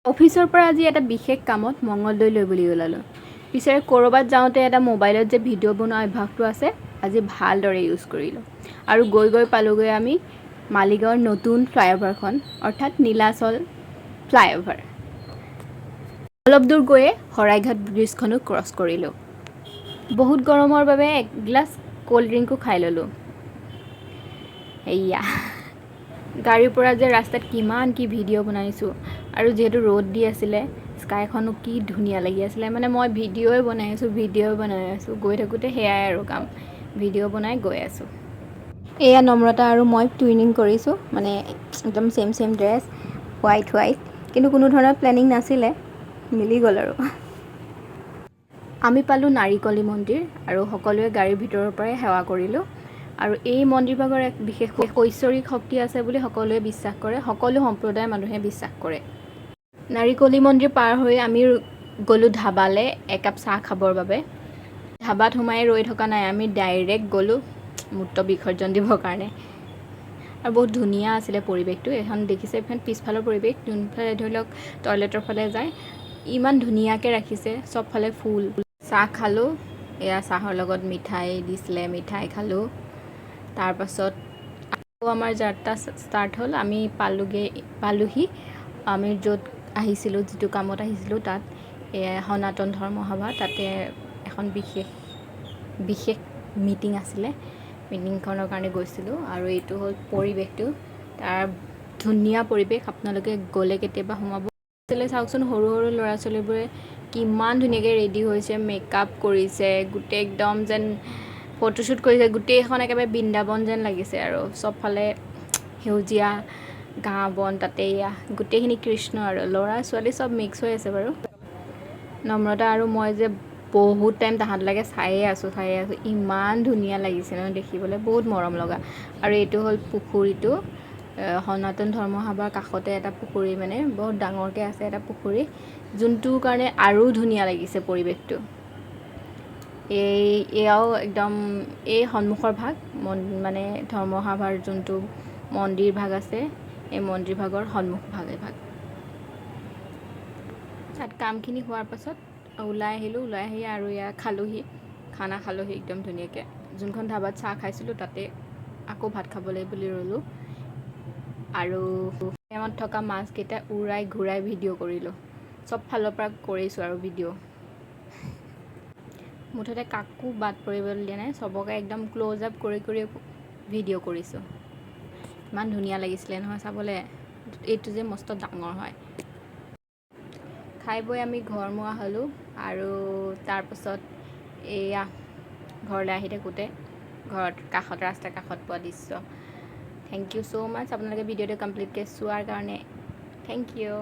অফিচৰ পৰা আজি এটা বিশেষ কামত মঙলদৈ লৈ বুলি ওলালোঁ। পিছে ক'ৰবাত যাওঁতে এটা মোবাইলত যে ভিডিঅ' বনোৱা অভ্যাসটো আছে, আজি ভালদৰে ইউজ কৰিলোঁ আৰু গৈ পালোগৈ আমি মালিগাঁৱৰ নতুন ফ্লাইঅভাৰখন, অৰ্থাৎ নীলাচল ফ্লাইঅভাৰ। অলপ দূৰ গৈয়ে শৰাইঘাট ব্ৰিজখনো ক্ৰছ কৰিলোঁ। বহুত গৰমৰ বাবে এক গ্লাছ ক'ল্ড ড্ৰিংকো খাই ল'লোঁ। এয়া গাড়ীৰ পৰা যে ৰাস্তাত কিমান কি ভিডিঅ' বনাইছোঁ, আৰু যিহেতু ৰ'দ দি আছিলে, স্কাইখনো কি ধুনীয়া লাগি আছিলে। মানে মই ভিডিঅ'ই বনাই আছোঁ, গৈ থাকোঁতে সেয়াই আৰু কাম, ভিডিঅ' বনাই গৈ আছোঁ। এয়া নম্ৰতা আৰু মই টুইনিং কৰিছোঁ, মানে একদম ছেম ড্ৰেছ, হোৱাইট, কিন্তু কোনো ধৰণৰ প্লেনিং নাছিলে, মিলি গ'ল আৰু। আমি পালোঁ নাৰিকলী মন্দিৰ আৰু সকলোৱে গাড়ীৰ ভিতৰৰ পৰাই সেৱা কৰিলোঁ। আৰু এই মন্দিৰভাগৰ এক বিশেষ ঐশ্বৰিক শক্তি আছে বুলি সকলোৱে বিশ্বাস কৰে, সকলো সম্প্ৰদায়ৰ মানুহে বিশ্বাস কৰে। নাৰিকলী মন্দিৰ পাৰ হৈ আমি গ'লোঁ ধাবালৈ একাপ চাহ খাবৰ বাবে। ধাবাত সোমাই ৰৈ থকা নাই, আমি ডাইৰেক্ট গ'লোঁ মূত্ৰ বিসৰ্জন দিবৰ কাৰণে। আৰু বহুত ধুনীয়া আছিলে পৰিৱেশটো। এখন দেখিছে, এখন পিছফালৰ পৰিৱেশ, যোনফালে ধৰি লওক টয়লেটৰ ফালে যায়, ইমান ধুনীয়াকৈ ৰাখিছে, চবফালে ফুল। চাহ খালোঁ, এয়া চাহৰ লগত মিঠাই দিছিলে, মিঠাই খালোঁ। তাৰপাছত আকৌ আমাৰ যাত্ৰা ষ্টাৰ্ট হ'ল। আমি পালোহি আমি য'ত আহিছিলোঁ, যিটো কামত আহিছিলোঁ, তাত সনাতন ধৰ্ম সভা, তাতে এখন বিশেষ মিটিং আছিলে, মিটিংখনৰ কাৰণে গৈছিলোঁ। আৰু এইটো হ'ল পৰিৱেশটো, তাৰ ধুনীয়া পৰিৱেশ, আপোনালোকে গ'লে কেতিয়াবা সোমাব। চাওকচোন, সৰু ল'ৰা ছোৱালীবোৰে কিমান ধুনীয়াকৈ ৰেডি হৈছে, মেকআপ কৰিছে, গোটেই একদম যেন ফটোশ্বুট কৰিছে, গোটেইখন একেবাৰে বৃন্দাবন যেন লাগিছে। আৰু চবফালে সেউজীয়া ঘাঁহ বন, তাতে এয়া গোটেইখিনি কৃষ্ণ আৰু ল'ৰা ছোৱালী চব মিক্স হৈ আছে বাৰু। নম্ৰতা আৰু মই যে বহুত টাইম তাহাঁতলৈকে চায়ে আছোঁ, ইমান ধুনীয়া লাগিছে ন দেখিবলৈ, বহুত মৰম লগা। আৰু এইটো হ'ল পুখুৰীটো, সনাতন ধৰ্ম সভাৰ কাষতে এটা পুখুৰী, মানে বহুত ডাঙৰকৈ আছে এটা পুখুৰী, যোনটোৰ কাৰণে আৰু ধুনীয়া লাগিছে পৰিৱেশটো। এয়াও একদম এই সন্মুখৰ ভাগ, মানে ধৰ্মসভাৰ যোনটো মন্দিৰ ভাগ আছে, এই মন্দিৰ ভাগৰ সন্মুখ ভাগ এভাগ। তাত কামখিনি হোৱাৰ পাছত ওলাই আহিলোঁ, ওলাই আহি আৰু এয়া খানা খালোঁহি একদম ধুনীয়াকৈ। যোনখন ধাবাত চাহ খাইছিলোঁ, তাতে আকৌ ভাত খাবলৈ বুলি ৰ'লোঁ। আৰু ফ্ৰেমত থকা মাছকেইটা উৰাই ঘূৰাই ভিডিঅ' কৰিলোঁ, চব ফালৰ পৰা কৰিছোঁ আৰু ভিডিঅ'। মুঠতে কাকো বাদ পৰিবলৈ দিয়া নাই, চবকে একদম ক্ল'জ আপ কৰি ভিডিঅ' কৰিছোঁ। ইমান ধুনীয়া লাগিছিলে নহয় চাবলৈ, এইটো যে মস্ত ডাঙৰ হয়। খাই বৈ আমি ঘৰমুৱা হ'লোঁ। আৰু তাৰপাছত এয়া ঘৰলৈ আহি থাকোঁতে ঘৰত ৰাস্তাৰ কাষত পোৱা দৃশ্য। থেংক ইউ ছ' মাছ আপোনালোকে ভিডিঅ'টো কমপ্লিটকৈ চোৱাৰ কাৰণে, থেংক ইউ।